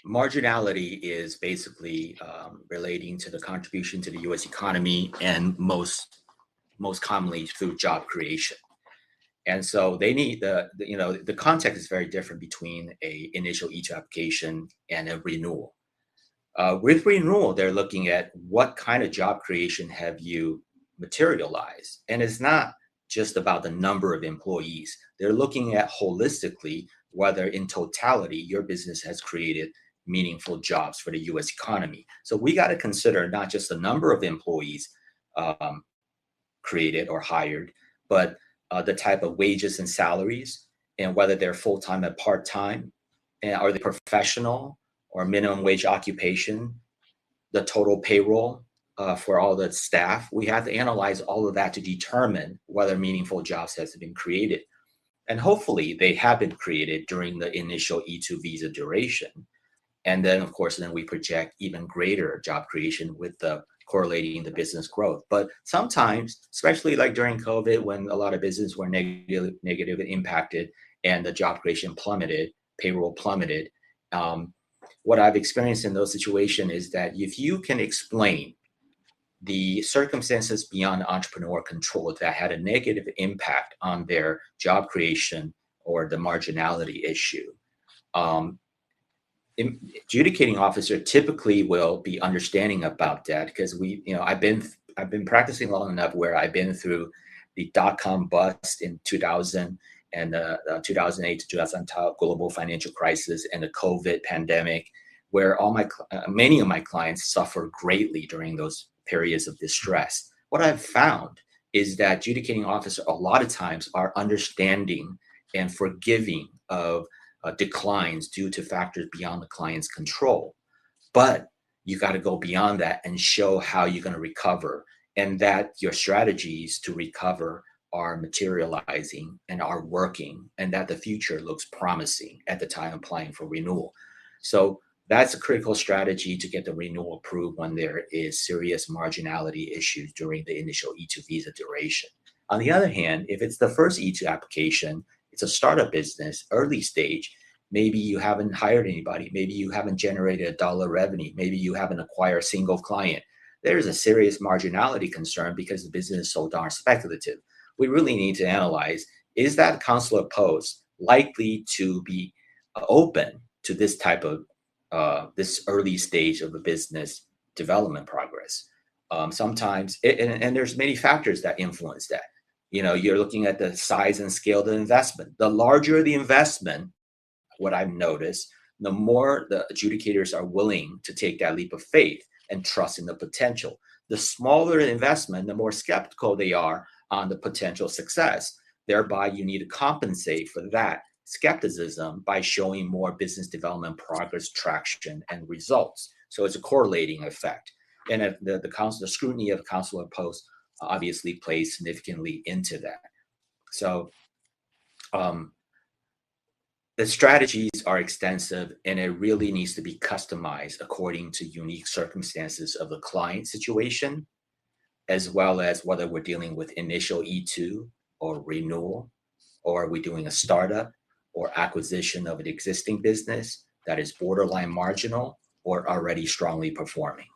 Marginality is basically relating to the contribution to the U.S. economy, and most commonly through job creation. And so they need the context is very different between a initial E2 application and a renewal. With renewal, they're looking at what kind of job creation have you materialized, and it's not just about the number of employees. They're looking at holistically whether in totality your business has created meaningful jobs for the U.S. economy. So we got to consider not just the number of employees um, created or hired, but the type of wages and salaries, and whether they're full-time or part-time, and are they professional or minimum wage occupation, the total payroll for all the staff. We have to analyze all of that to determine whether meaningful jobs has been created. And hopefully they have been created during the initial E2 visa duration. And then, of course, then we project even greater job creation with the correlating the business growth. But sometimes, especially like during COVID, when a lot of businesses were negatively impacted and the job creation plummeted, payroll plummeted, what I've experienced in those situations is that if you can explain the circumstances beyond entrepreneur control that had a negative impact on their job creation or the marginality issue, adjudicating officer typically will be understanding about that, because I've been practicing long enough where I've been through the dot-com bust in 2000 and the 2008 to 2012 global financial crisis and the COVID pandemic, where many of my clients suffer greatly during those periods of distress. What I've found is that adjudicating officers a lot of times are understanding and forgiving of declines due to factors beyond the client's control. But you got to go beyond that and show how you're going to recover, and that your strategies to recover are materializing and are working, and that the future looks promising at the time applying for renewal. So that's a critical strategy to get the renewal approved when there is serious marginality issues during the initial E2 visa duration. On the other hand, if it's the first E2 application, it's a startup business, early stage, maybe you haven't hired anybody, maybe you haven't generated $1 revenue, maybe you haven't acquired a single client. There's a serious marginality concern because the business is so darn speculative. We really need to analyze, is that consular post likely to be open to this type of this early stage of a business development progress? Sometimes, and there's many factors that influence that. You're looking at the size and scale of the investment. The larger the investment, what I've noticed, the more the adjudicators are willing to take that leap of faith and trust in the potential. The smaller the investment, the more skeptical they are on the potential success. Thereby, you need to compensate for that skepticism by showing more business development progress, traction, and results. So it's a correlating effect. And the scrutiny of the consular post obviously plays significantly into that. So the strategies are extensive, and it really needs to be customized according to unique circumstances of the client situation, as well as whether we're dealing with initial E2 or renewal, or are we doing a startup or acquisition of an existing business that is borderline marginal or already strongly performing.